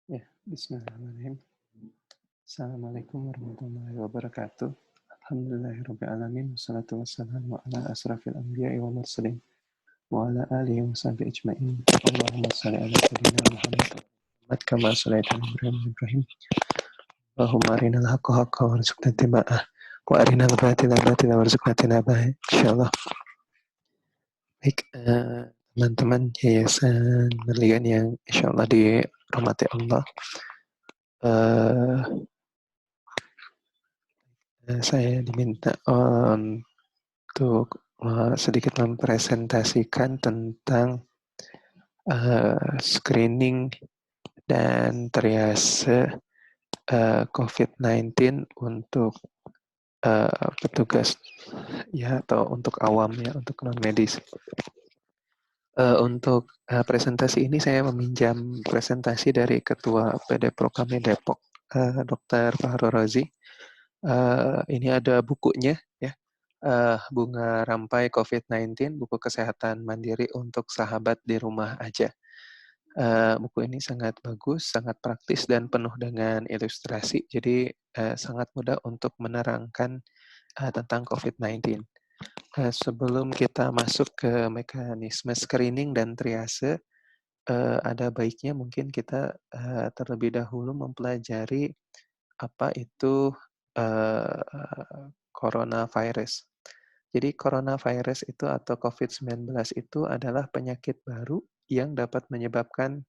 Ya, bismillahirrahmanirrahim. Assalamualaikum warahmatullahi wabarakatuh. Alhamdulillahirrahmanirrahim. Wassalatu wassalamu ala asrafil anbiya'i wa mursalin. Wa ala alihi wa sahbihi ajma'in. Allahumma salli ala sayyidina Muhammad kama sallaita ala Ibrahim. Allahumma arina al-haqqa haqqa warzuqna ittiba'ah. Wa arina al-batila batila warzuqna tinabah. Insyaallah. Baik, teman-teman Yayasan Merlian yang insyaallah dirahmati Allah. Saya diminta untuk sedikit mempresentasikan tentang screening dan triase COVID-19 untuk petugas ya atau untuk awam ya, untuk non medis. Untuk presentasi ini saya meminjam presentasi dari Ketua PD Prokami Depok, Dr. Fahru Razi. Ini ada bukunya ya, Bunga Rampai COVID-19, buku kesehatan mandiri untuk sahabat di rumah aja. Buku ini sangat bagus, sangat praktis dan penuh dengan ilustrasi, jadi sangat mudah untuk menerangkan tentang COVID-19. Sebelum kita masuk ke mekanisme screening dan triase, ada baiknya mungkin kita terlebih dahulu mempelajari apa itu coronavirus. Jadi coronavirus itu atau COVID-19 itu adalah penyakit baru yang dapat menyebabkan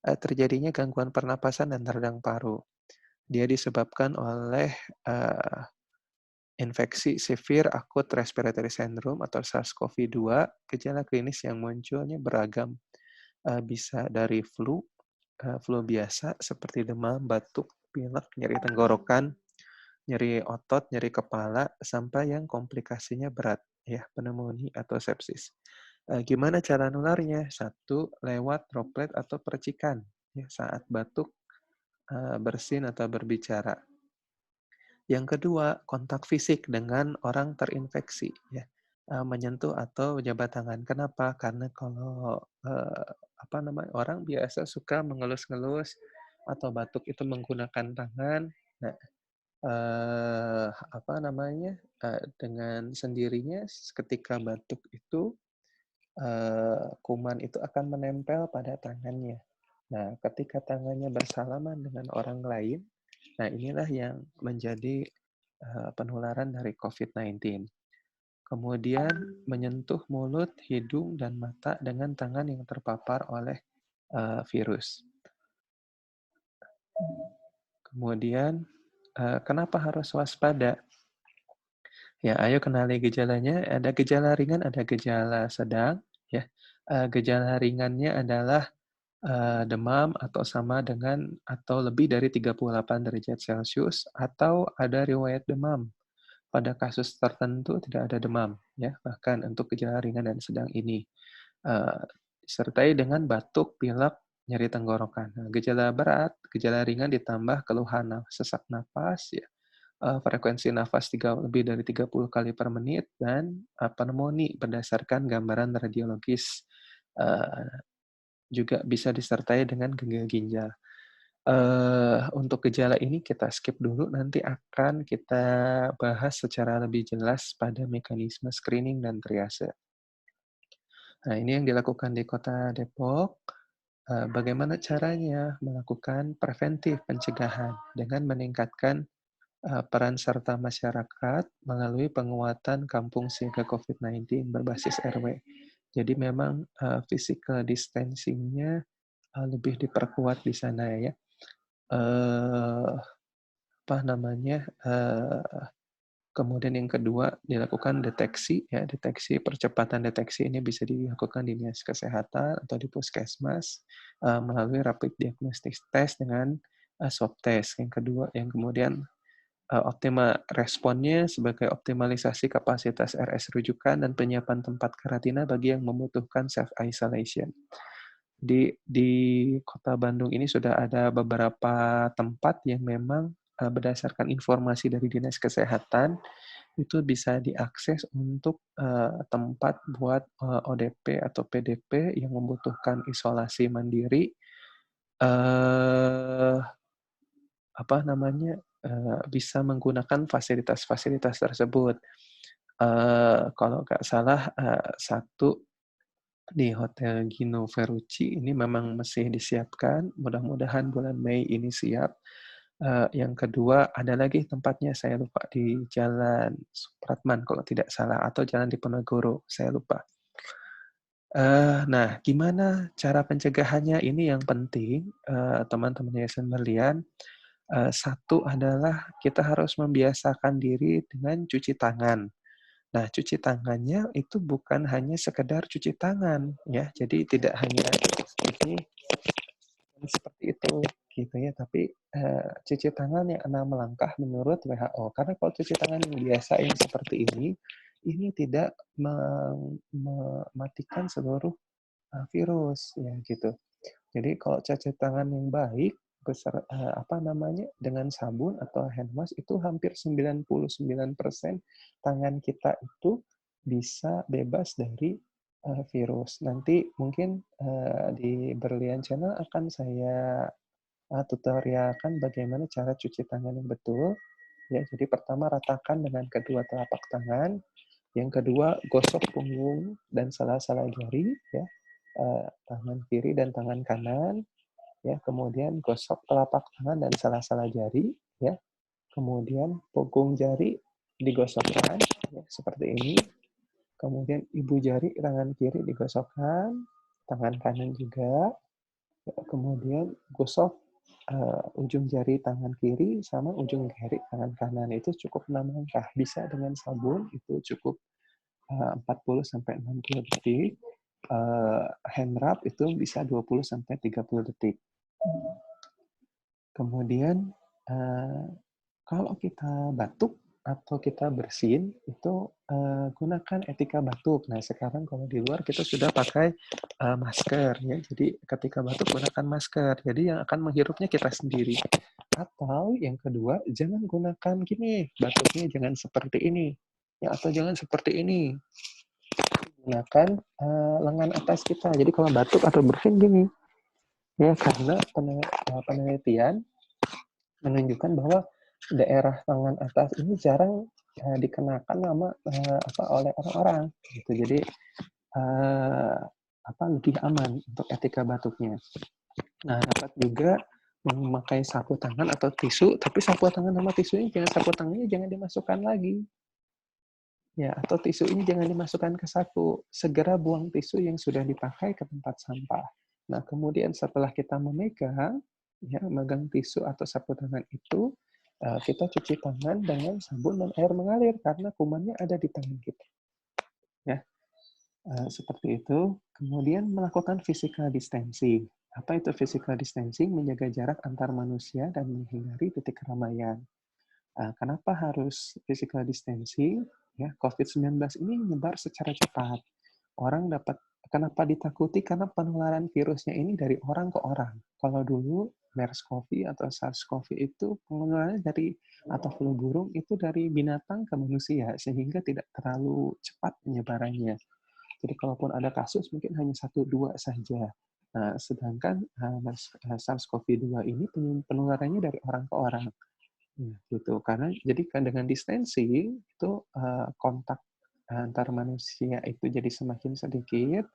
terjadinya gangguan pernapasan dan radang paru. Dia disebabkan oleh infeksi severe acute respiratory syndrome atau SARS-CoV-2. Gejala klinis yang munculnya beragam. Bisa dari flu biasa seperti demam, batuk, pilek, nyeri tenggorokan, nyeri otot, nyeri kepala, sampai yang komplikasinya berat, ya, pneumonia atau sepsis. Gimana cara nularnya? Satu, lewat droplet atau percikan, ya, saat batuk, bersin atau berbicara. Yang kedua, kontak fisik dengan orang terinfeksi, ya, menyentuh atau jabat tangan. Kenapa? Karena kalau orang biasa suka mengelus-ngelus atau batuk itu menggunakan tangan. Nah, dengan sendirinya ketika batuk itu kuman itu akan menempel pada tangannya. Nah, ketika tangannya bersalaman dengan orang lain, nah inilah yang menjadi penularan dari COVID-19. Kemudian menyentuh mulut, hidung, dan mata dengan tangan yang terpapar oleh virus. Kemudian kenapa harus waspada? Ya, ayo kenali gejalanya. Ada gejala ringan, ada gejala sedang. Ya, gejala ringannya adalah demam atau sama dengan atau lebih dari 38 derajat Celcius atau ada riwayat demam. Pada kasus tertentu tidak ada demam, ya. Bahkan untuk gejala ringan dan sedang ini disertai dengan batuk, pilek, nyeri tenggorokan. Nah, gejala berat, gejala ringan ditambah keluhan sesak napas, ya, frekuensi nafas lebih dari 30 kali per menit, dan pneumonia berdasarkan gambaran radiologis juga bisa disertai dengan gagal ginjal. Untuk gejala ini kita skip dulu, nanti akan kita bahas secara lebih jelas pada mekanisme screening dan triase. Nah, ini yang dilakukan di Kota Depok. Bagaimana caranya melakukan preventif pencegahan dengan meningkatkan peran serta masyarakat melalui penguatan kampung siaga COVID-19 berbasis RW. Jadi memang physical distancing-nya lebih diperkuat di sana ya. Kemudian yang kedua dilakukan deteksi ya, percepatan deteksi ini bisa dilakukan di dinas kesehatan atau di puskesmas melalui rapid diagnostic test dengan swab test. Yang kemudian responnya sebagai optimalisasi kapasitas RS rujukan dan penyiapan tempat karantina bagi yang membutuhkan self isolation. Di Kota Bandung ini sudah ada beberapa tempat yang memang berdasarkan informasi dari Dinas Kesehatan itu bisa diakses untuk tempat buat ODP atau PDP yang membutuhkan isolasi mandiri eee, apa namanya, bisa menggunakan fasilitas-fasilitas tersebut. Kalau nggak salah, satu di Hotel Gino Ferrucci ini memang masih disiapkan, mudah-mudahan bulan Mei ini siap. Yang kedua ada lagi tempatnya saya lupa di Jalan Supratman kalau tidak salah atau Jalan Diponegoro, saya lupa. Nah, gimana cara pencegahannya ini yang penting, teman-teman Yayasan Berlian, satu adalah kita harus membiasakan diri dengan cuci tangan. Nah, cuci tangannya itu bukan hanya sekedar cuci tangan, ya. Jadi tidak hanya ini seperti itu, gitu ya. Tapi, cuci tangan yang 6 langkah menurut WHO. Karena kalau cuci tangan yang biasa yang seperti ini tidak mematikan seluruh, virus, ya gitu. Jadi kalau cuci tangan yang baik, apa namanya, dengan sabun atau hand wash itu hampir 99% tangan kita itu bisa bebas dari, virus. Nanti mungkin, di Berlian Channel akan saya, tutorialkan bagaimana cara cuci tangan yang betul, ya. Jadi pertama ratakan dengan kedua telapak tangan, yang kedua gosok punggung dan sela-sela jari, ya, tangan kiri dan tangan kanan, ya, kemudian gosok telapak tangan dan sela-sela jari, ya, kemudian punggung jari digosokkan, ya, seperti ini, kemudian ibu jari tangan kiri digosokkan, tangan kanan juga, ya, kemudian gosok ujung jari tangan kiri sama ujung jari tangan kanan, itu cukup 6 langkah, bisa dengan sabun itu cukup 40 sampai 60 detik, hand rub itu bisa 20 sampai 30 detik. Kemudian, kalau kita batuk atau kita bersin, itu, gunakan etika batuk. Nah, sekarang kalau di luar kita sudah pakai, masker ya, jadi ketika batuk gunakan masker, jadi yang akan menghirupnya kita sendiri. Atau yang kedua, jangan gunakan gini, batuknya jangan seperti ini, ya atau jangan seperti ini, gunakan, lengan atas kita. Jadi kalau batuk atau bersin gini, ya karena penelitian menunjukkan bahwa daerah tangan atas ini jarang dikenakan nama oleh orang-orang gitu. Jadi lebih aman untuk etika batuknya. Nah, dapat juga memakai sapu tangan atau tisu, tapi sapu tangan sama tisunya sapu tangannya jangan dimasukkan lagi. Ya, atau tisu ini jangan dimasukkan ke saku. Segera buang tisu yang sudah dipakai ke tempat sampah. Nah, kemudian setelah kita memegang, ya, megang tisu atau sapu tangan itu, kita cuci tangan dengan sabun dan air mengalir karena kumannya ada di tangan kita. Ya, seperti itu. Kemudian melakukan physical distancing. Apa itu physical distancing? Menjaga jarak antar manusia dan menghindari titik keramaian. Kenapa harus physical distancing? Ya, COVID-19 ini menyebar secara cepat. Orang dapat kenapa ditakuti? Karena penularan virusnya ini dari orang ke orang. Kalau dulu MERS-CoV atau SARS-CoV itu penularannya atau flu burung itu dari binatang ke manusia, sehingga tidak terlalu cepat penyebarannya. Jadi kalaupun ada kasus mungkin hanya 1-2 saja. Nah, sedangkan SARS-CoV-2 ini penularannya dari orang ke orang. Ya, gitu. Karena jadi kan dengan distancing itu kontak antar manusia itu jadi semakin sedikit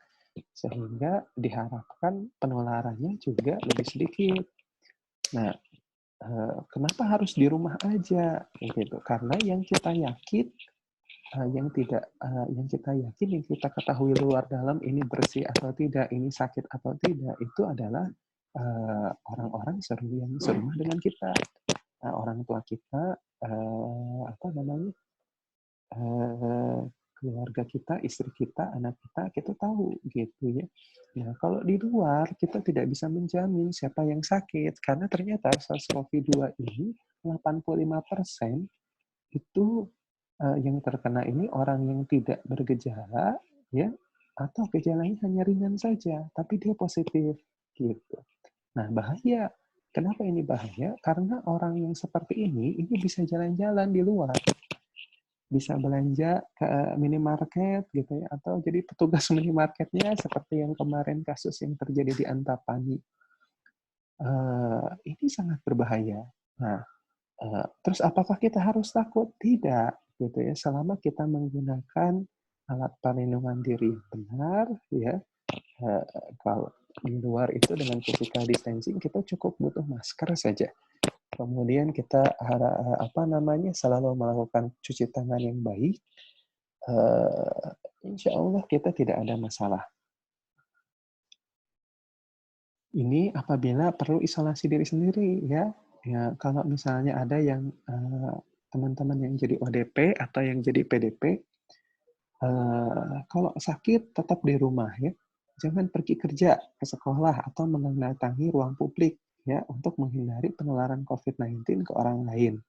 sehingga diharapkan penularannya juga lebih sedikit. Nah, kenapa harus di rumah aja gitu? Karena yang kita yakin yang kita yakin yang kita ketahui luar dalam ini bersih atau tidak, ini sakit atau tidak itu adalah orang-orang yang serumah dengan kita. Orang tua kita, apa namanya, eee, keluarga kita, istri kita, anak kita tahu gitu ya. Nah, kalau di luar kita tidak bisa menjamin siapa yang sakit karena ternyata SARS-CoV-2 ini 85% itu, yang terkena ini orang yang tidak bergejala ya, atau gejalanya hanya ringan saja, tapi dia positif gitu. Nah, bahaya. Kenapa ini bahaya? Karena orang yang seperti ini bisa jalan-jalan di luar, bisa belanja ke minimarket gitu ya, atau jadi petugas minimarketnya seperti yang kemarin kasus yang terjadi di Antapani. Ini sangat berbahaya. Nah, terus apakah kita harus takut? Tidak, gitu ya. Selama kita menggunakan alat perlindungan diri yang benar, ya. Kalau di luar itu dengan physical distancing kita cukup butuh masker saja. Kemudian kita selalu melakukan cuci tangan yang baik. Insya Allah kita tidak ada masalah. Ini apabila perlu isolasi diri sendiri, ya. Ya, kalau misalnya ada yang teman-teman yang jadi ODP atau yang jadi PDP, kalau sakit tetap di rumah, ya. Jangan pergi kerja, ke sekolah, atau mendatangi ruang publik, ya, untuk menghindari penularan COVID-19 ke orang lain.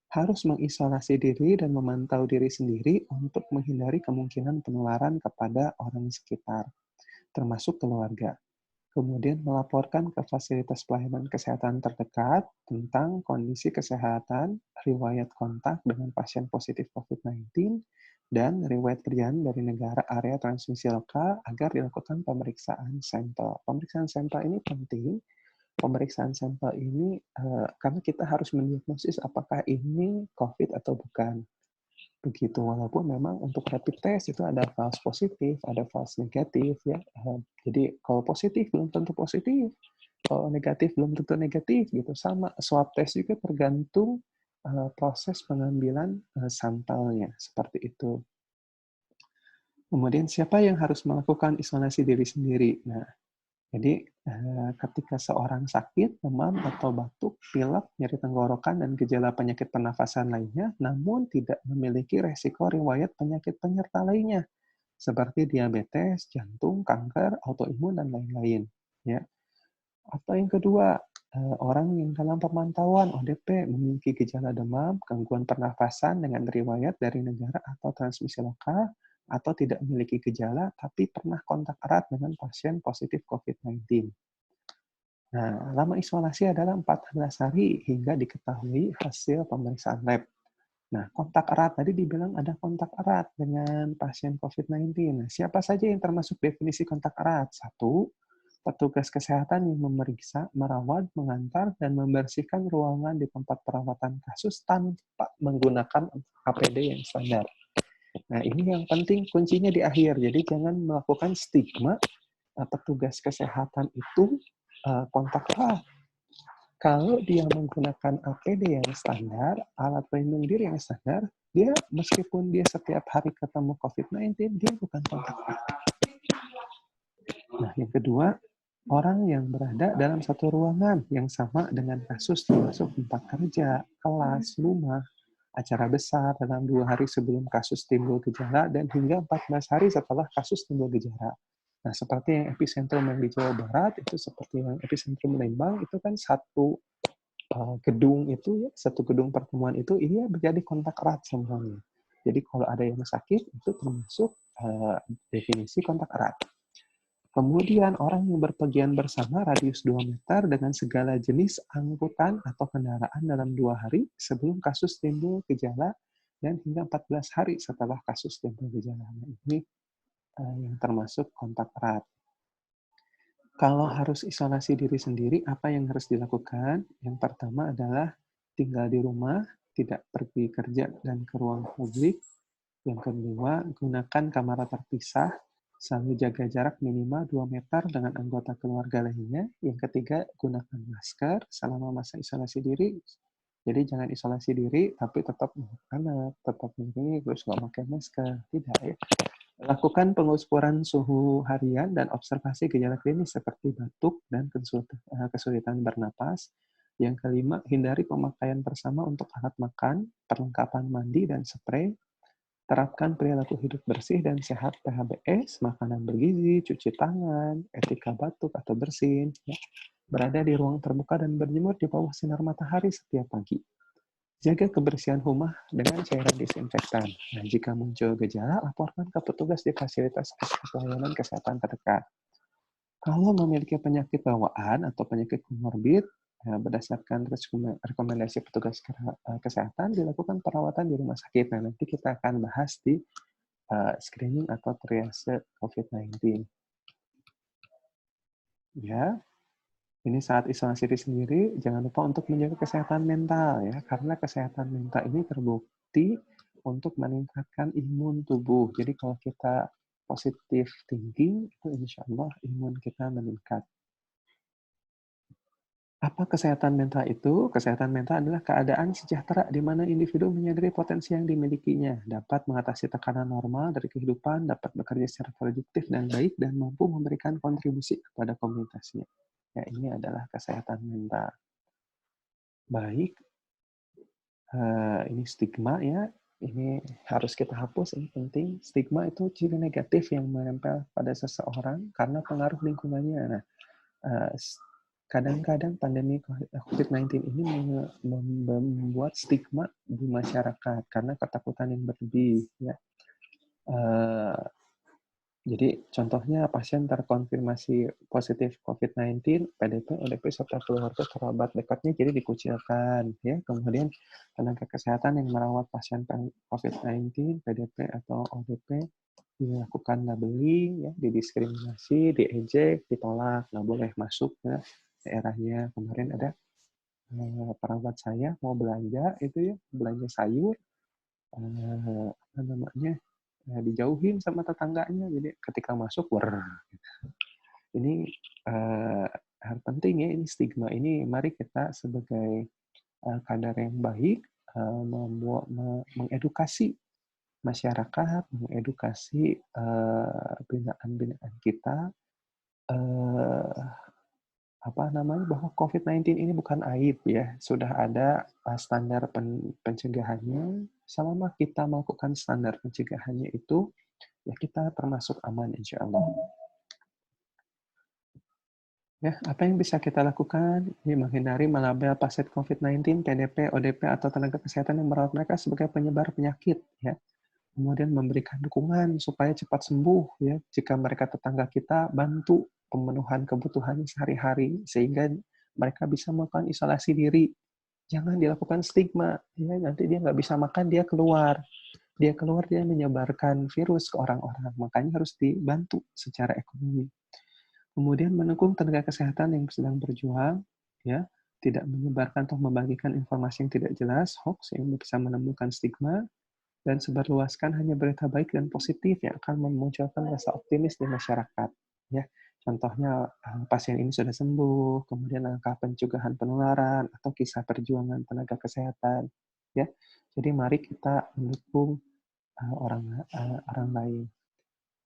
Harus mengisolasi diri dan memantau diri sendiri untuk menghindari kemungkinan penularan kepada orang sekitar, termasuk keluarga. Kemudian melaporkan ke fasilitas pelayanan kesehatan terdekat tentang kondisi kesehatan, riwayat kontak dengan pasien positif COVID-19, dan riwayat perjalanan dari negara area transmisi lokal agar dilakukan pemeriksaan sampel. Pemeriksaan sampel ini penting. Pemeriksaan sampel ini karena kita harus mendiagnosis apakah ini COVID atau bukan. Begitu, walaupun memang untuk rapid test itu ada false positif, ada false negatif, ya. Jadi kalau positif belum tentu positif, kalau negatif belum tentu negatif, gitu. Sama swab test juga tergantung proses pengambilan sampelnya, seperti itu. Kemudian siapa yang harus melakukan isolasi diri sendiri? Nah, jadi ketika seorang sakit, demam atau batuk, pilek, nyeri tenggorokan, dan gejala penyakit pernafasan lainnya, namun tidak memiliki resiko riwayat penyakit penyerta lainnya, seperti diabetes, jantung, kanker, autoimun, dan lain-lain. Ya. Atau yang kedua, orang yang dalam pemantauan ODP memiliki gejala demam, gangguan pernafasan dengan riwayat dari negara atau transmisi lokal, atau tidak memiliki gejala tapi pernah kontak erat dengan pasien positif COVID-19. Nah, lama isolasi adalah 14 hari hingga diketahui hasil pemeriksaan lab. Nah, kontak erat, tadi dibilang ada kontak erat dengan pasien COVID-19. Nah, siapa saja yang termasuk definisi kontak erat? Satu, petugas kesehatan yang memeriksa, merawat, mengantar, dan membersihkan ruangan di tempat perawatan kasus tanpa menggunakan APD yang standar. Nah, ini yang penting, kuncinya di akhir. Jadi, jangan melakukan stigma petugas kesehatan itu kontak erat. Kalau dia menggunakan APD yang standar, alat pelindung diri yang standar, dia meskipun dia setiap hari ketemu COVID-19, dia bukan kontak erat. Nah, yang kedua, orang yang berada dalam satu ruangan yang sama dengan kasus termasuk tempat kerja, kelas, rumah, acara besar dalam 2 hari sebelum kasus timbul gejala dan hingga 14 hari setelah kasus timbul gejala. Nah, seperti yang epicentrum yang di Jawa Barat, itu seperti yang epicentrum Lembang, itu kan satu gedung itu, satu gedung pertemuan itu, ini menjadi kontak erat semuanya. Jadi kalau ada yang sakit, itu termasuk definisi kontak erat. Kemudian orang yang berpergian bersama radius 2 meter dengan segala jenis angkutan atau kendaraan dalam 2 hari sebelum kasus timbul gejala dan hingga 14 hari setelah kasus timbul gejala. Ini yang termasuk kontak erat. Kalau harus isolasi diri sendiri, apa yang harus dilakukan? Yang pertama adalah tinggal di rumah, tidak pergi kerja dan ke ruang publik. Yang kedua, gunakan kamar terpisah, selalu jaga jarak minimal 2 meter dengan anggota keluarga lainnya. Yang ketiga, gunakan masker selama masa isolasi diri. Jadi jangan isolasi diri, tapi tetap anak, tetap ini, terus nggak pakai masker. Tidak, ya. Lakukan pengukuran suhu harian dan observasi gejala klinis seperti batuk dan kesulitan bernapas. Yang kelima, hindari pemakaian bersama untuk alat makan, perlengkapan mandi, dan spray. Terapkan perilaku hidup bersih dan sehat PHBS, makanan bergizi, cuci tangan, etika batuk atau bersin. Ya. Berada di ruang terbuka dan berjemur di bawah sinar matahari setiap pagi. Jaga kebersihan rumah dengan cairan disinfektan. Nah, jika muncul gejala, laporkan ke petugas di fasilitas pelayanan kesehatan terdekat. Kalau memiliki penyakit bawaan atau penyakit komorbid, berdasarkan rekomendasi petugas kesehatan, dilakukan perawatan di rumah sakit. Nah, nanti kita akan bahas di screening atau triase COVID-19. Ya, Ini saat isolasi diri sendiri, jangan lupa untuk menjaga kesehatan mental ya, karena kesehatan mental ini terbukti untuk meningkatkan imun tubuh. Jadi kalau kita positif thinking, itu insya Allah imun kita meningkat. Apa kesehatan mental itu? Kesehatan mental adalah keadaan sejahtera di mana individu menyadari potensi yang dimilikinya, dapat mengatasi tekanan normal dari kehidupan, dapat bekerja secara produktif dan baik, dan mampu memberikan kontribusi kepada komunitasnya. Ya, ini adalah kesehatan mental. Baik, ini stigma ya, ini harus kita hapus, ini penting. Stigma itu ciri negatif yang menempel pada seseorang karena pengaruh lingkungannya. Nah, eh, kadang-kadang pandemi COVID-19 ini membuat stigma di masyarakat karena ketakutan yang berlebih. Ya. Jadi contohnya pasien terkonfirmasi positif COVID-19, PDP, ODP, serta keluarga kerabat dekatnya jadi dikucilkan. Ya. Kemudian tenaga kesehatan yang merawat pasien COVID-19, PDP, atau ODP dilakukan labeling, ya, didiskriminasi, diejek, ditolak, nggak boleh masuk ke daerahnya. Kemarin ada perawat saya mau belanja itu ya, belanja sayur, apa namanya, dijauhin sama tetangganya, jadi ketika masuk ini hal penting ya, ini stigma ini, mari kita sebagai kadar yang baik mengedukasi masyarakat, mengedukasi binaan-binaan kita bahwa COVID-19 ini bukan aib ya, sudah ada standar pencegahannya. Selama kita melakukan standar pencegahannya itu, ya kita termasuk aman insya Allah. Ya, apa yang bisa kita lakukan? Ini menghindari melabel pasien COVID-19, PDP, ODP, atau tenaga kesehatan yang merawat mereka sebagai penyebar penyakit. Ya. Kemudian memberikan dukungan supaya cepat sembuh. Ya. Jika mereka tetangga kita, bantu pemenuhan kebutuhan sehari-hari sehingga mereka bisa melakukan isolasi diri. Jangan dilakukan stigma. Ya, nanti dia nggak bisa makan, dia keluar. Dia keluar, dia menyebarkan virus ke orang-orang. Makanya harus dibantu secara ekonomi. Kemudian mendukung tenaga kesehatan yang sedang berjuang, ya, tidak menyebarkan atau membagikan informasi yang tidak jelas, hoax yang bisa menimbulkan stigma, dan sebarluaskan hanya berita baik dan positif yang akan memunculkan rasa optimis di masyarakat. Ya, contohnya pasien ini sudah sembuh, kemudian angka pencegahan penularan atau kisah perjuangan tenaga kesehatan. Ya, jadi mari kita mendukung orang lain.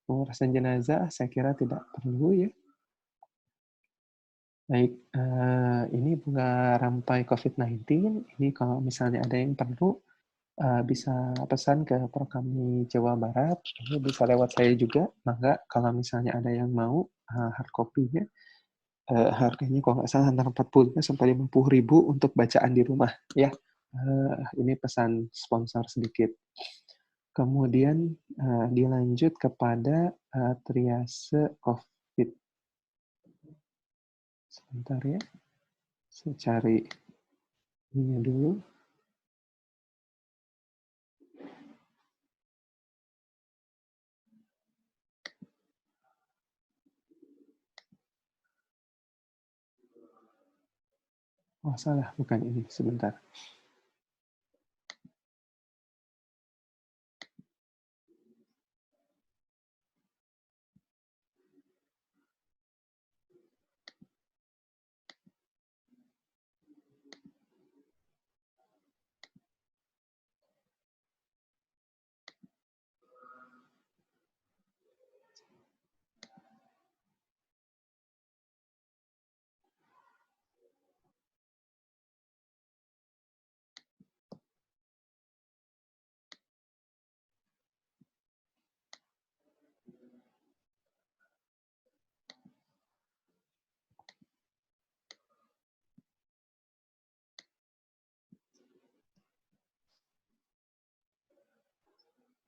Pengurasan jenazah saya kira tidak perlu ya. Baik, ini bunga rampai COVID-19. Ini kalau misalnya ada yang perlu, bisa pesan ke Prokami Jawa Barat. Ini bisa lewat saya juga. Maka kalau misalnya ada yang mau hard copy-nya, harganya kalau nggak salah antara 40 sampai 50.000 untuk bacaan di rumah. Ya, ini pesan sponsor sedikit. Kemudian dilanjut kepada triase COVID. Sebentar ya, saya cari ini dulu. Oh, salah, bukan ini. Sebentar.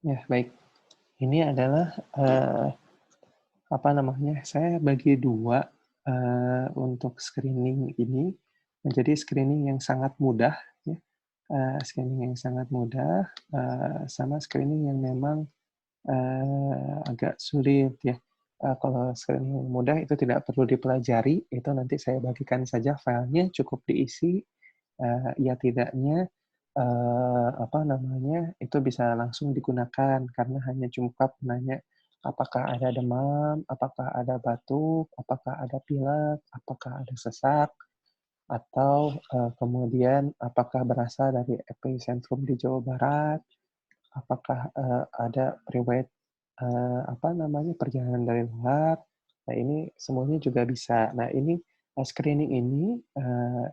Ya, baik. Ini adalah saya bagi dua untuk screening ini menjadi screening yang sangat mudah, ya. Screening yang sangat mudah sama screening yang memang agak sulit ya. Kalau screening mudah itu tidak perlu dipelajari, itu nanti saya bagikan saja filenya, cukup diisi, ya tidaknya apa namanya itu bisa langsung digunakan karena hanya cukup menanya apakah ada demam, apakah ada batuk, apakah ada pilek, apakah ada sesak, atau kemudian apakah berasal dari epicentrum di Jawa Barat, apakah ada riwayat apa namanya perjalanan dari luar. Nah ini semuanya juga bisa. Nah ini screening ini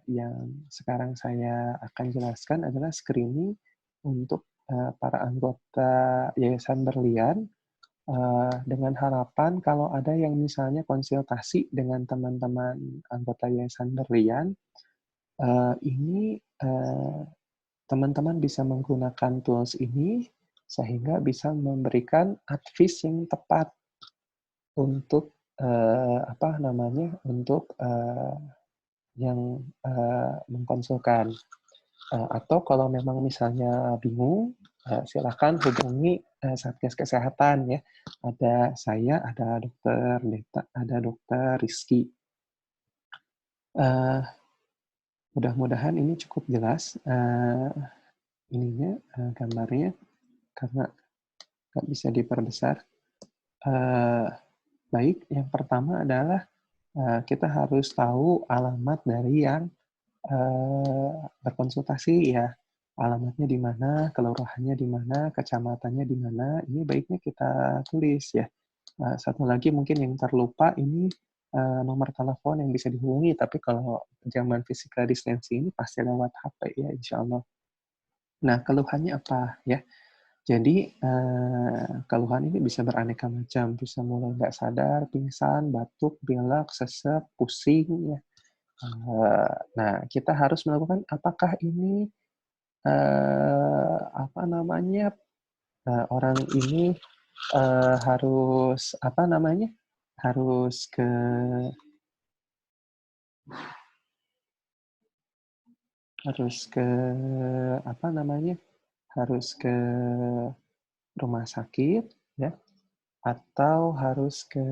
yang sekarang saya akan jelaskan adalah screening untuk para anggota Yayasan Berlian dengan harapan kalau ada yang misalnya konsultasi dengan teman-teman anggota Yayasan Berlian, ini teman-teman bisa menggunakan tools ini sehingga bisa memberikan advice yang tepat untuk apa namanya untuk yang mengkonsulkan. Atau kalau memang misalnya bingung, silakan hubungi Satgas Kesehatan ya. Ada saya, ada dokter Deta, ada dokter Rizky. Mudah-mudahan ini cukup jelas ininya gambarnya karena nggak bisa diperbesar. Baik, yang pertama adalah kita harus tahu alamat dari yang berkonsultasi ya. Alamatnya di mana, kelurahannya di mana, kecamatannya di mana. Ini baiknya kita tulis ya. Satu lagi mungkin yang terlupa ini nomor telepon yang bisa dihubungi. Tapi kalau zaman physical distancing ini pasti lewat HP ya, insya Allah. Nah, keluhannya apa ya? Jadi, keluhan ini bisa beraneka macam, bisa mulai nggak sadar, pingsan, batuk, pilek, sesek, pusing, ya. Nah, kita harus melakukan apakah ini, apa namanya, orang ini, harus, apa namanya, harus ke harus ke, apa namanya, harus ke rumah sakit, ya, atau harus ke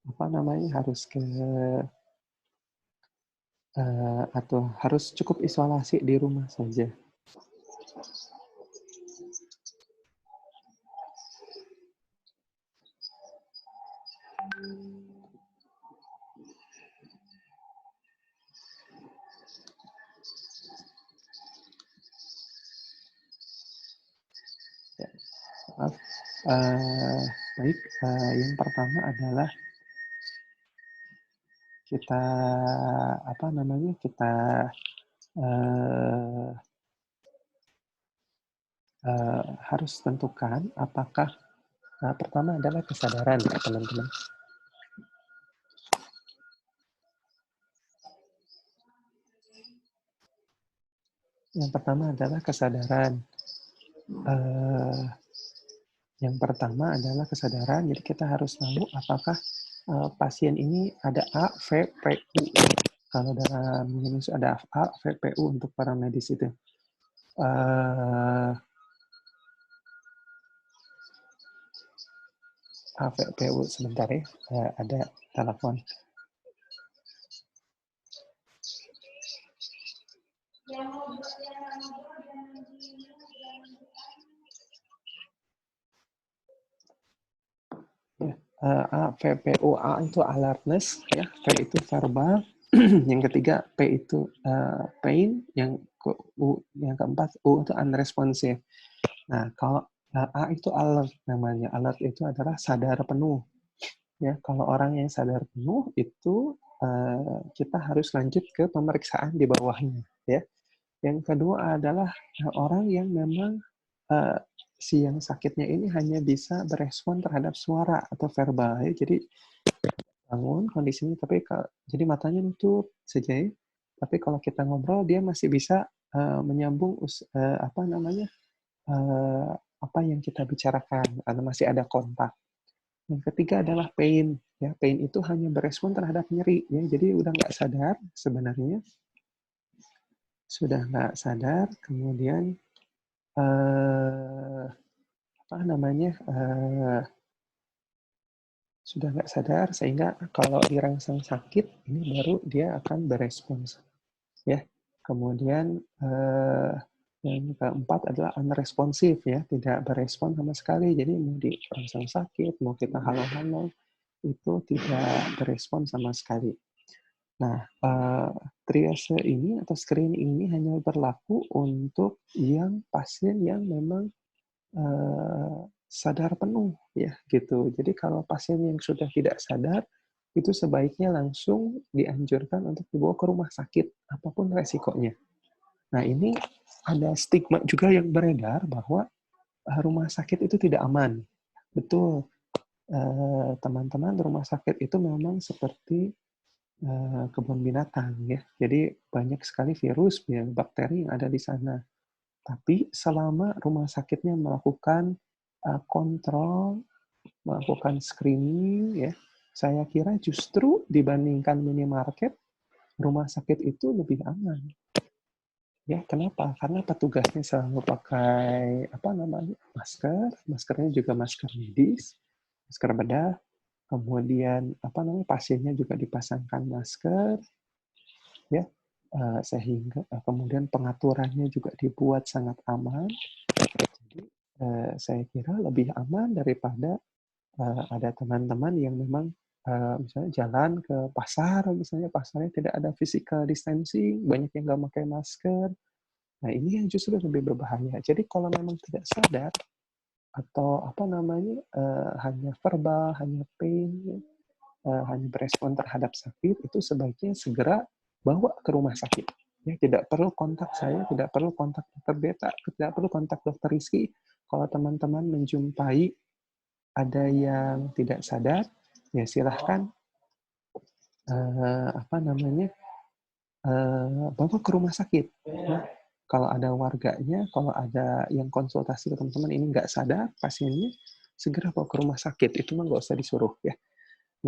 apa namanya harus ke atau harus cukup isolasi di rumah saja. Ya, maaf. Baik, yang pertama adalah kita apa namanya kita uh, harus tentukan apakah pertama adalah kesadaran ya teman-teman. Yang pertama adalah kesadaran. Yang pertama adalah kesadaran. Jadi kita harus tahu apakah pasien ini ada A, V, P, U. Kalau dalam Indonesia ada A, V, P, U untuk para medis itu. A, V, P, U sebentar ya. Ada telepon. Ya, A, V, P, U. A itu alertness, ya. V itu verbal. Yang ketiga P itu pain. Yang keempat U itu unresponsive. Nah, kalau A itu alert namanya. Alert itu adalah sadar penuh. Ya, kalau orang yang sadar penuh itu kita harus lanjut ke pemeriksaan di bawahnya. Ya. Yang kedua adalah orang yang memang si yang sakitnya ini hanya bisa berespon terhadap suara atau verbal. Ya. Jadi bangun kondisinya, tapi jadi matanya nutup saja. Ya. Tapi kalau kita ngobrol dia masih bisa menyambung apa namanya apa yang kita bicarakan, karena masih ada kontak. Yang ketiga adalah pain. Ya, pain itu hanya berespon terhadap nyeri. Ya, jadi udah nggak sadar sebenarnya, sudah nggak sadar. Kemudian apa namanya sudah nggak sadar, sehingga kalau dirangsang sakit, ini baru dia akan berespons. Ya. Kemudian yang keempat adalah unresponsive, ya, tidak berespon sama sekali. Jadi mau dirangsang sakit, mau kita halang-halang, itu tidak berespon sama sekali. Nah, triase ini atau screening ini hanya berlaku untuk yang pasien yang memang sadar penuh, ya, gitu. Jadi kalau pasien yang sudah tidak sadar, itu sebaiknya langsung dianjurkan untuk dibawa ke rumah sakit, apapun resikonya. Nah, ini ada stigma juga yang beredar bahwa rumah sakit itu tidak aman. Betul, teman-teman, rumah sakit itu memang seperti kebun binatang, ya. Jadi banyak sekali virus, bakteri yang ada di sana. Tapi selama rumah sakitnya melakukan kontrol, melakukan screening, ya, saya kira justru dibandingkan minimarket, rumah sakit itu lebih aman. Ya, kenapa? Karena petugasnya selalu pakai masker, maskernya juga masker medis, masker bedah, kemudian pasiennya juga dipasangkan masker, ya, sehingga kemudian pengaturannya juga dibuat sangat aman. Jadi saya kira lebih aman daripada ada teman-teman yang memang misalnya jalan ke pasar, misalnya pasarnya tidak ada physical distancing, banyak yang nggak pakai masker. Nah, ini yang justru lebih berbahaya. Jadi kalau memang tidak sadar atau hanya verbal, hanya pain, hanya berespon terhadap sakit, itu sebaiknya segera bawa ke rumah sakit. Ya, tidak perlu kontak saya, tidak perlu kontak dokter Beta, tidak perlu kontak dokter Rizky. Kalau teman-teman menjumpai ada yang tidak sadar, ya silahkan bawa ke rumah sakit. Ya. Kalau ada warganya, kalau ada yang konsultasi ke teman-teman ini nggak sadar pasiennya, segera bawa ke rumah sakit. Itu mah nggak usah disuruh, ya.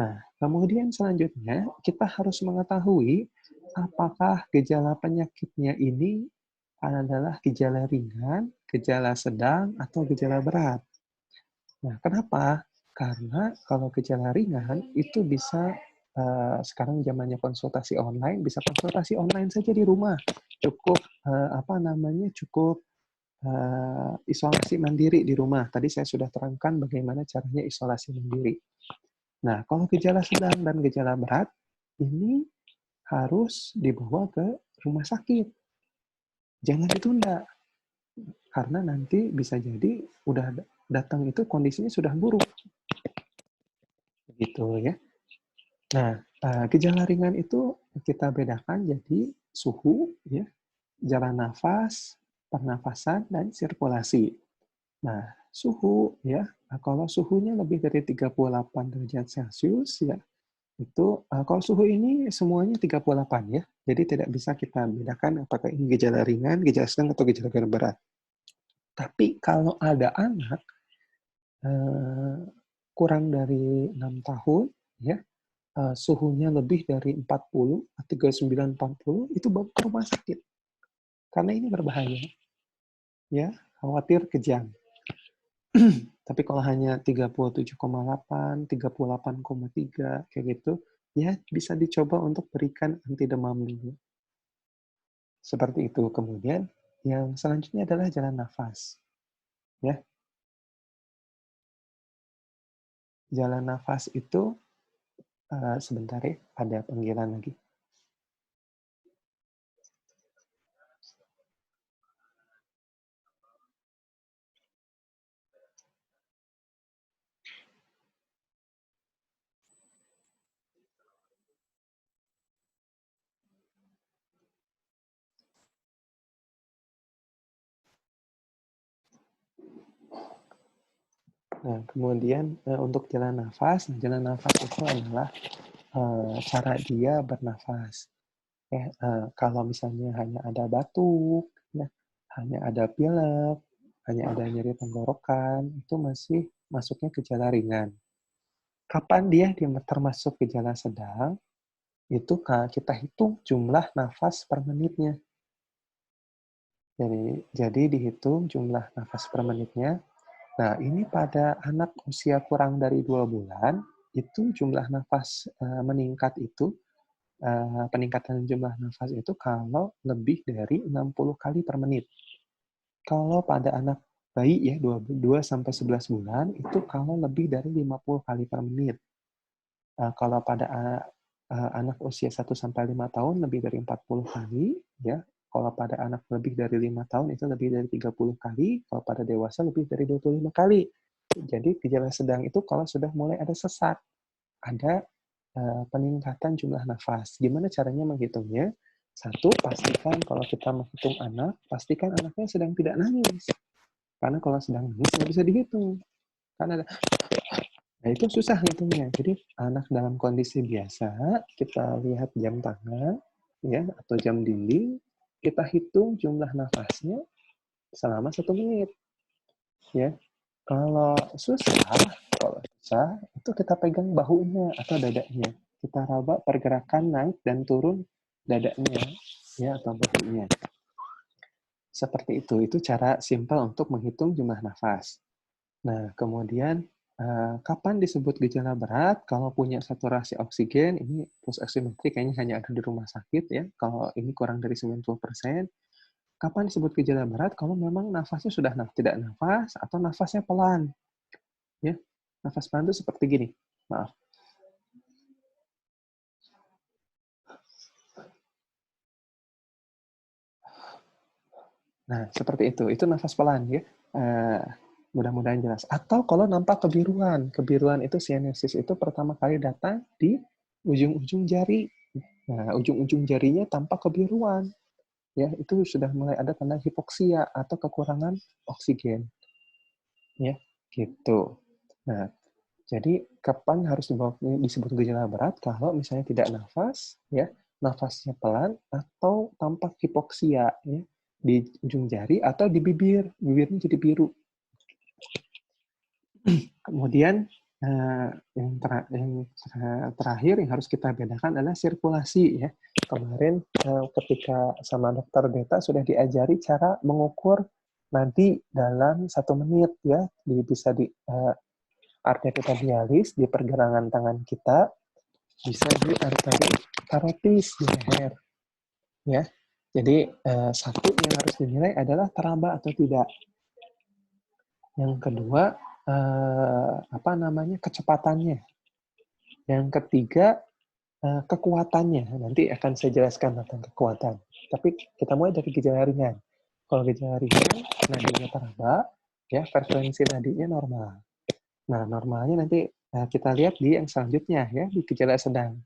Nah, kemudian selanjutnya kita harus mengetahui apakah gejala penyakitnya ini adalah gejala ringan, gejala sedang, atau gejala berat. Nah, kenapa? Karena kalau gejala ringan itu bisa sekarang zamannya konsultasi online, bisa konsultasi online saja di rumah. Cukup cukup isolasi mandiri di rumah. Tadi saya sudah terangkan bagaimana caranya isolasi mandiri. Nah, kalau gejala sedang dan gejala berat ini harus dibawa ke rumah sakit. Jangan ditunda. Karena nanti bisa jadi udah datang itu kondisinya sudah buruk. Begitu, ya. Nah, gejala ringan itu kita bedakan jadi suhu, ya, jalan nafas, pernafasan, dan sirkulasi. Nah, suhu, ya, kalau suhunya lebih dari 38 derajat Celcius, ya, itu kalau suhu ini semuanya 38, ya. Jadi tidak bisa kita bedakan apakah ini gejala ringan, gejala sedang, atau gejala berat. Tapi kalau ada anak kurang dari 6 tahun, ya, suhunya lebih dari 40, 39, 40, itu bawa ke rumah sakit. Karena ini berbahaya. Ya, khawatir kejang. Tapi kalau hanya 37,8, 38,3, kayak gitu, ya bisa dicoba untuk berikan anti demam dulu. Seperti itu. Kemudian yang selanjutnya adalah jalan nafas. Ya. Jalan nafas itu sebentar, ya, ada panggilan lagi. Nah, kemudian untuk jalan nafas itu adalah cara dia bernafas. Ya, kalau misalnya hanya ada batuk, ya, hanya ada pilek, hanya ada nyeri tenggorokan, itu masih masuknya gejala ringan. Kapan dia termasuk gejala sedang? Itu kita hitung jumlah nafas per menitnya. Jadi dihitung jumlah nafas per menitnya. Nah, ini pada anak usia kurang dari 2 bulan, itu jumlah nafas meningkat itu, peningkatan jumlah nafas itu kalau lebih dari 60 kali per menit. Kalau pada anak bayi ya 2 sampai 11 bulan itu kalau lebih dari 50 kali per menit. Kalau pada anak usia 1 sampai 5 tahun lebih dari 40 kali ya. Kalau pada anak lebih dari 5 tahun itu lebih dari 30 kali, kalau pada dewasa lebih dari 25 kali. Jadi gejala sedang itu kalau sudah mulai ada sesak, ada peningkatan jumlah nafas. Gimana caranya menghitungnya? Satu, pastikan kalau kita menghitung anak, pastikan anaknya sedang tidak nangis. Karena kalau sedang nangis nggak bisa dihitung. Karena nah, itu susah hitungnya. Jadi anak dalam kondisi biasa, kita lihat jam tangan, ya, atau jam dinding, kita hitung jumlah nafasnya selama 1 menit. Ya, kalau susah, itu kita pegang bahunya atau dadanya. Kita raba pergerakan naik dan turun dadanya, ya, atau bahunya. Seperti itu cara simpel untuk menghitung jumlah nafas. Nah, kemudian kapan disebut gejala berat? Kalau punya saturasi oksigen, ini pulse oximetry kayaknya hanya ada di rumah sakit ya. Kalau ini kurang dari 90%. Kapan disebut gejala berat? Kalau memang nafasnya sudah tidak nafas atau nafasnya pelan. Ya, nafas pelan itu seperti gini. Maaf. Nah, seperti itu. Itu nafas pelan ya. Mudah-mudahan jelas. Atau kalau nampak kebiruan. Kebiruan itu cyanosis itu pertama kali datang di ujung-ujung jari. Nah, ujung-ujung jarinya tampak kebiruan. Ya, itu sudah mulai ada tanda hipoksia atau kekurangan oksigen. Ya, gitu. Nah, jadi kapan harus disebut gejala berat? Kalau misalnya tidak nafas, ya, nafasnya pelan atau tampak hipoksia ya, di ujung jari atau di bibir, bibirnya jadi biru. Kemudian yang terakhir yang harus kita bedakan adalah sirkulasi ya. Kemarin ketika sama dokter Deta sudah diajari cara mengukur nadi dalam 1 menit ya, bisa di arteria kita dialis di pergelangan tangan kita, bisa di arteri karotis di leher ya. Jadi satu yang harus dinilai adalah teraba atau tidak. Yang kedua kecepatannya. Yang ketiga kekuatannya. Nanti akan saya jelaskan tentang kekuatan. Tapi kita mulai dari gejala ringan. Kalau gejala ringan, nadinya teraba, ya frekuensi nadinya normal. Nah, normalnya nanti kita lihat di yang selanjutnya ya, di gejala sedang.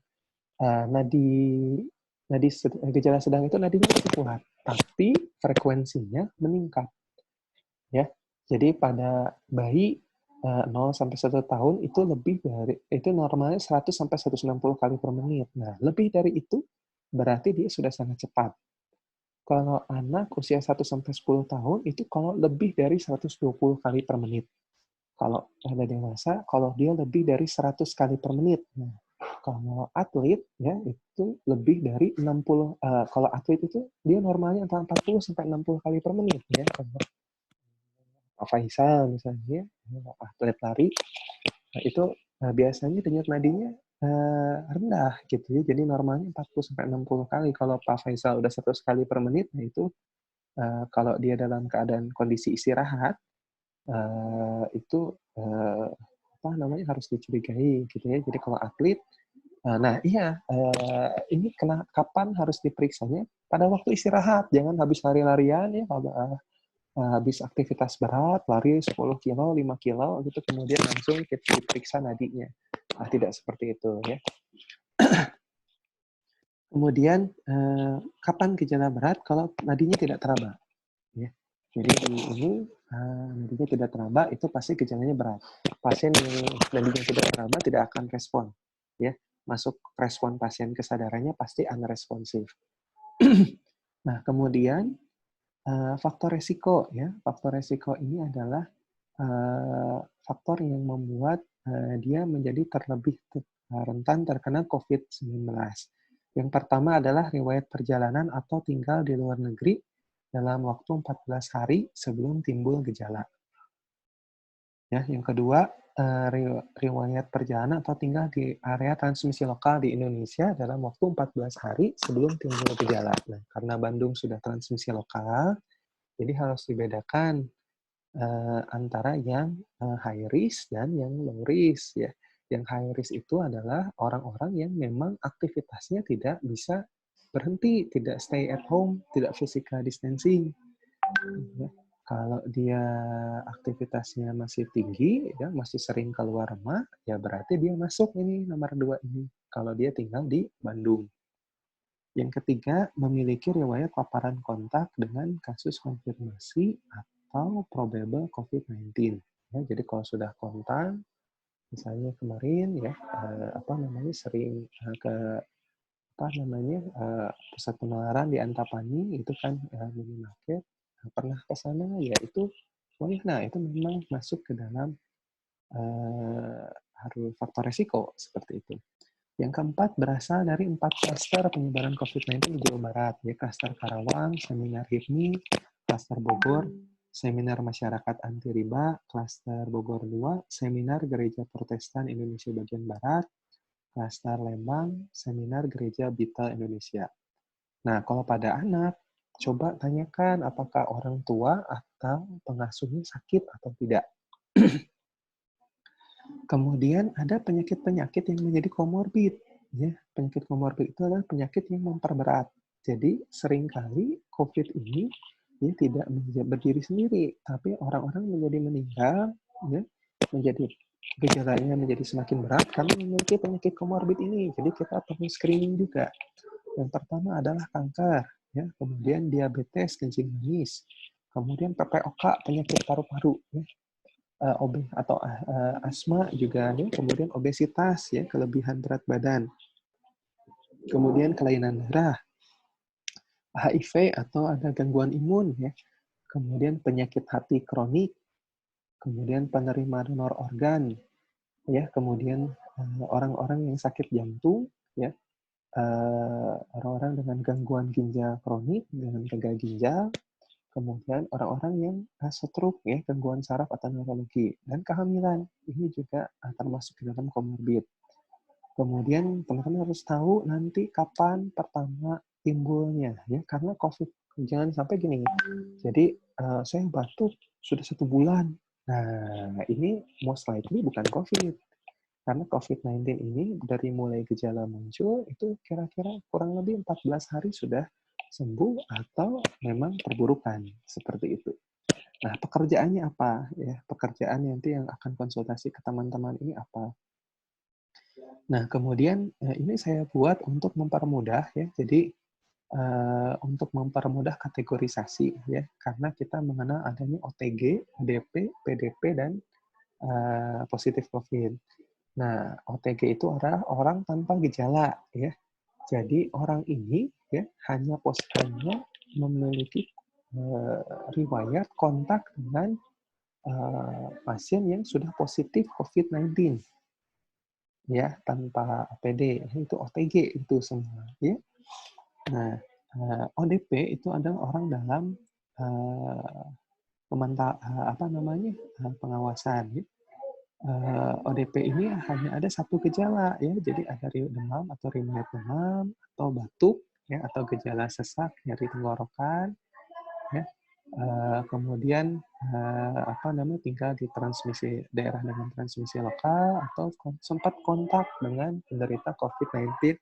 Gejala sedang itu nadinya masih kuat, tapi frekuensinya meningkat. Ya, jadi pada bayi 0 sampai 1 tahun itu normalnya 100 sampai 160 kali per menit. Nah, lebih dari itu berarti dia sudah sangat cepat. Kalau anak usia 1 sampai 10 tahun itu kalau lebih dari 120 kali per menit. Kalau ada dewasa, kalau dia lebih dari 100 kali per menit. Nah, kalau atlet ya itu lebih dari 60 kalau atlet itu dia normalnya antara 40 sampai 60 kali per menit ya. Kalau Pak Faisal misalnya, atlet lari, nah itu biasanya denyut nadinya rendah gitu ya. Jadi normalnya 40 sampai 60 kali. Kalau Pak Faisal udah 100 kali per menit, nah itu kalau dia dalam keadaan kondisi istirahat, itu harus dicurigai gitu ya. Jadi kalau atlet, ini kapan harus diperiksanya? Pada waktu istirahat, jangan habis lari-larian ya, habis aktivitas berat, lari 10 kilo, 5 kilo, gitu, kemudian langsung kita diperiksa nadinya. Nah, tidak seperti itu ya. Kemudian kapan gejala berat? Kalau nadinya tidak teraba. Ya. Jadi ini nadinya tidak teraba, itu pasti gejalanya berat. Pasien yang nadinya tidak teraba tidak akan respon. Ya. Masuk respon pasien kesadarannya pasti unresponsif. Nah, kemudian faktor resiko ya. Faktor resiko ini adalah faktor yang membuat dia menjadi terlebih rentan terkena COVID-19. Yang pertama adalah riwayat perjalanan atau tinggal di luar negeri dalam waktu 14 hari sebelum timbul gejala. Ya, yang kedua, riwayat perjalanan atau tinggal di area transmisi lokal di Indonesia dalam waktu 14 hari sebelum timbul gejala. Nah, karena Bandung sudah transmisi lokal, jadi harus dibedakan antara yang high risk dan yang low risk ya. Yang high risk itu adalah orang-orang yang memang aktivitasnya tidak bisa berhenti, tidak stay at home, tidak physical distancing. Ya. Kalau dia aktivitasnya masih tinggi, ya masih sering keluar rumah, ya berarti dia masuk ini nomor 2 ini. Kalau dia tinggal di Bandung. Yang ketiga, memiliki riwayat paparan kontak dengan kasus konfirmasi atau probable COVID-19. Ya, jadi kalau sudah kontak, misalnya kemarin ya sering ke pusat penularan di Antapani itu kan minimarket, pernah ke sana ya itu nah itu memang masuk ke dalam harus faktor resiko seperti itu. Yang keempat berasal dari 4 klaster penyebaran COVID-19 di Jawa Barat, ya klaster Karawang, seminar HIPMI, klaster Bogor, seminar masyarakat anti riba, klaster Bogor 2, seminar Gereja Protestan Indonesia bagian Barat, klaster Lembang, seminar Gereja Bitel Indonesia. Nah, kalau pada anak, coba tanyakan apakah orang tua atau pengasuhnya sakit atau tidak. Kemudian ada penyakit-penyakit yang menjadi komorbid. Ya, penyakit komorbid itu adalah penyakit yang memperberat. Jadi seringkali COVID ini ya, tidak berdiri sendiri, tapi orang-orang menjadi meninggal, ya, menjadi gejalanya menjadi semakin berat karena memiliki penyakit komorbid ini. Jadi kita perlu screening juga. Yang pertama adalah kanker, ya, kemudian diabetes kencing manis, kemudian PPOK penyakit paru-paru, ya, atau asma juga ya, kemudian obesitas ya, kelebihan berat badan, kemudian kelainan darah, HIV atau ada gangguan imun ya, kemudian penyakit hati kronik, kemudian penerima donor organ ya, kemudian orang-orang yang sakit jantung ya, orang-orang dengan gangguan ginjal kronik dengan gagal ginjal, kemudian orang-orang yang stroke ya, gangguan saraf atau neurologi, dan kehamilan ini juga termasuk di dalam komorbid. Kemudian teman-teman harus tahu nanti kapan pertama timbulnya ya, karena COVID jangan sampai gini. Jadi saya batuk sudah 1 bulan. Nah, ini most likely bukan COVID. Karena COVID-19 ini dari mulai gejala muncul itu kira-kira kurang lebih 14 hari sudah sembuh atau memang perburukan seperti itu. Nah, pekerjaannya apa ya? Pekerjaan nanti yang akan konsultasi ke teman-teman ini apa? Nah, kemudian ini saya buat untuk mempermudah ya. Jadi untuk mempermudah kategorisasi ya, karena kita mengenal adanya OTG, ODP, PDP dan positif COVID. Nah, OTG itu adalah orang tanpa gejala ya. Jadi orang ini ya hanya memiliki riwayat kontak dengan pasien yang sudah positif COVID-19 ya, tanpa APD, itu OTG itu semua ya. Nah, ODP itu adalah orang dalam pengawasan ya. ODP ini hanya ada 1 gejala ya, jadi ada demam atau riwayat demam atau batuk ya, atau gejala sesak, nyeri tenggorokan ya. Kemudian tinggal di daerah dengan transmisi lokal atau sempat kontak dengan penderita COVID-19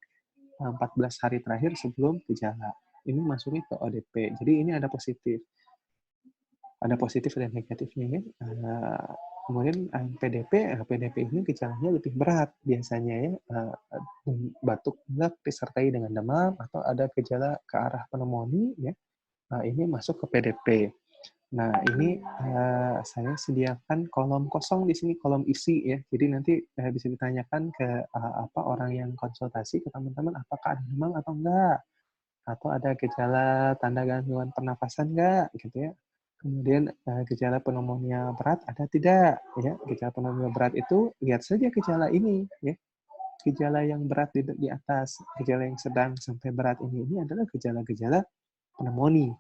14 hari terakhir sebelum gejala. Ini masuknya ke ODP. Jadi ini ada positif dan negatifnya ya. Kemudian PDP ini gejalanya lebih berat biasanya ya, batuk pilek disertai dengan demam atau ada gejala ke arah pneumonia ya. Ini masuk ke PDP. Nah, ini saya sediakan kolom kosong di sini, kolom isi ya. Jadi nanti bisa ditanyakan ke orang yang konsultasi ke teman-teman apakah ada demam atau enggak, atau ada gejala tanda gangguan pernafasan enggak gitu ya. Kemudian gejala pneumonia berat ada tidak ya. Gejala pneumonia berat itu lihat saja gejala ini ya. Gejala yang berat di atas, gejala yang sedang sampai berat ini adalah gejala-gejala pneumonia.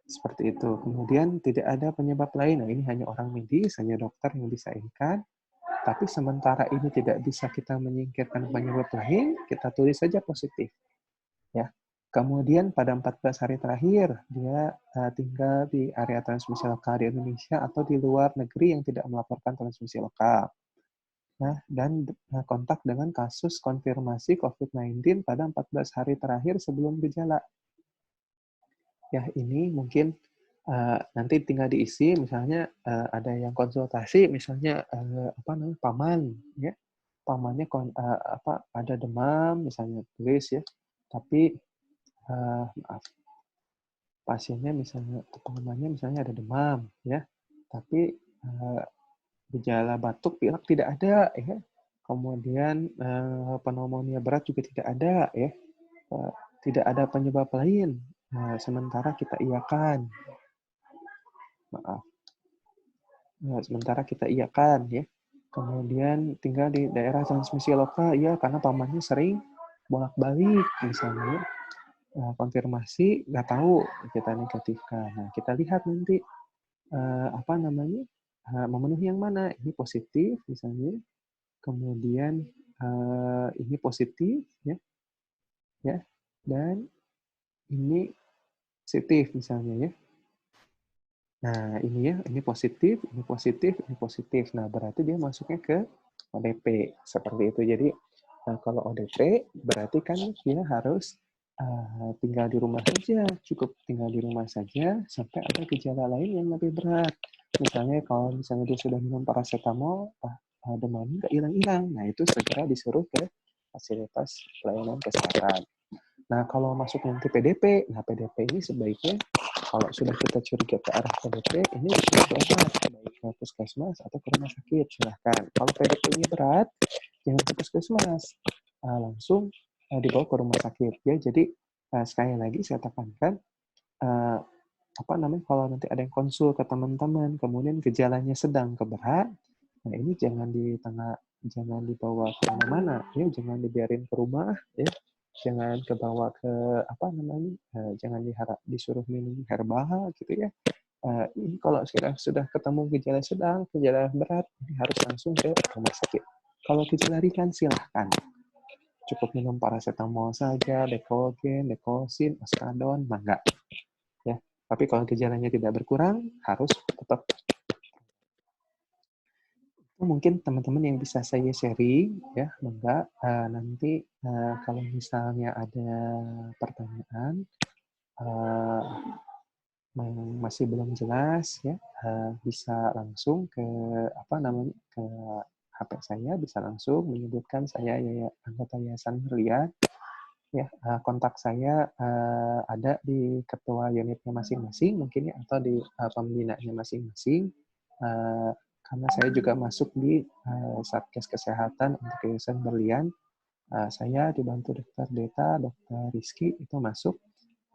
Seperti itu. Kemudian tidak ada penyebab lain. Nah, ini hanya orang medis, hanya dokter yang bisa ini kan. Tapi sementara ini tidak bisa kita menyingkirkan penyebab lain, kita tulis saja positif. Ya. Kemudian pada 14 hari terakhir, dia tinggal di area transmisi lokal di Indonesia atau di luar negeri yang tidak melaporkan transmisi lokal. Nah, dan kontak dengan kasus konfirmasi COVID-19 pada 14 hari terakhir sebelum gejala. Ya, ini mungkin nanti tinggal diisi, misalnya ada yang konsultasi, misalnya paman, ya, pamannya ada demam, misalnya tulis ya, tapi maaf, pasiennya misalnya pamannya misalnya ada demam, ya, tapi gejala batuk pilek tidak ada, ya, kemudian pneumonia berat juga tidak ada, ya, tidak ada penyebab lain. Sementara kita iakan, maaf. Sementara kita iakan, ya. Kemudian tinggal di daerah transmisi lokal, ya, karena pamannya sering bolak-balik, misalnya. Konfirmasi, nggak tahu kita negatifkan. Nah, kita lihat nanti memenuhi yang mana. Ini positif, misalnya. Kemudian ini positif, ya, ya, dan ini positif, misalnya, ya. Nah, ini ya, ini positif, ini positif, ini positif. Nah, berarti dia masuknya ke ODP. Seperti itu. Jadi, kalau ODP, berarti kan dia harus tinggal di rumah saja. Cukup tinggal di rumah saja sampai ada gejala lain yang lebih berat. Misalnya, kalau misalnya dia sudah minum paracetamol, demamnya nggak hilang-hilang. Nah, itu segera disuruh ke fasilitas pelayanan kesehatan. Nah, kalau masuk nanti PDP, nah PDP ini sebaiknya kalau sudah kita curiga ke arah PDP, ini sudah berobat, baik ke puskesmas atau ke rumah sakit, silahkan. Kalau PDP ini berat, jangan ke puskesmas, langsung dibawa ke rumah sakit. Ya, jadi sekali lagi saya tekankan, kalau nanti ada yang konsul ke teman-teman, kemudian gejalanya sedang ke berat, nah ini jangan jangan dibawa ke mana-mana, ya, jangan dibiarin ke rumah, ya. Jangan kebawa ke jangan disuruh minum herbal gitu ya. Ini kalau sudah ketemu gejala sedang, gejala berat, ini harus langsung ke rumah sakit. Kalau gejala ringan silahkan. Cukup minum paracetamol saja, Decolgen, Decosin, Oskadon, enggak. Ya. Tapi kalau gejalanya tidak berkurang, harus tetap. Mungkin teman-teman yang bisa saya sharing, ya, enggak. Nanti kalau misalnya ada pertanyaan masih belum jelas, ya, bisa langsung ke ke HP saya, bisa langsung menyebutkan saya anggota Yayasan Berlian, ya. Kontak saya ada di ketua unitnya masing-masing mungkin ya, atau di pembinaannya masing-masing. Karena saya juga masuk di Satgas Kesehatan untuk Yayasan Berlian. Saya dibantu Dokter Deta, Dokter Rizky itu masuk.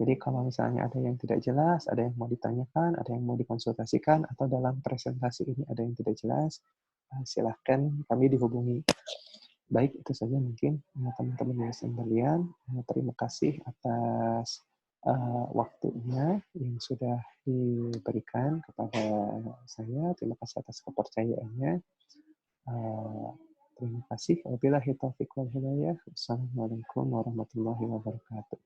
Jadi kalau misalnya ada yang tidak jelas, ada yang mau ditanyakan, ada yang mau dikonsultasikan, atau dalam presentasi ini ada yang tidak jelas, silahkan kami dihubungi. Baik, itu saja mungkin teman-teman Yayasan Berlian. Terima kasih atas waktunya yang sudah diberikan kepada saya. Terima kasih atas kepercayaannya. Terima kasih. Wabillahi taufiq wal hidayah. Wassalamualaikum warahmatullahi wabarakatuh.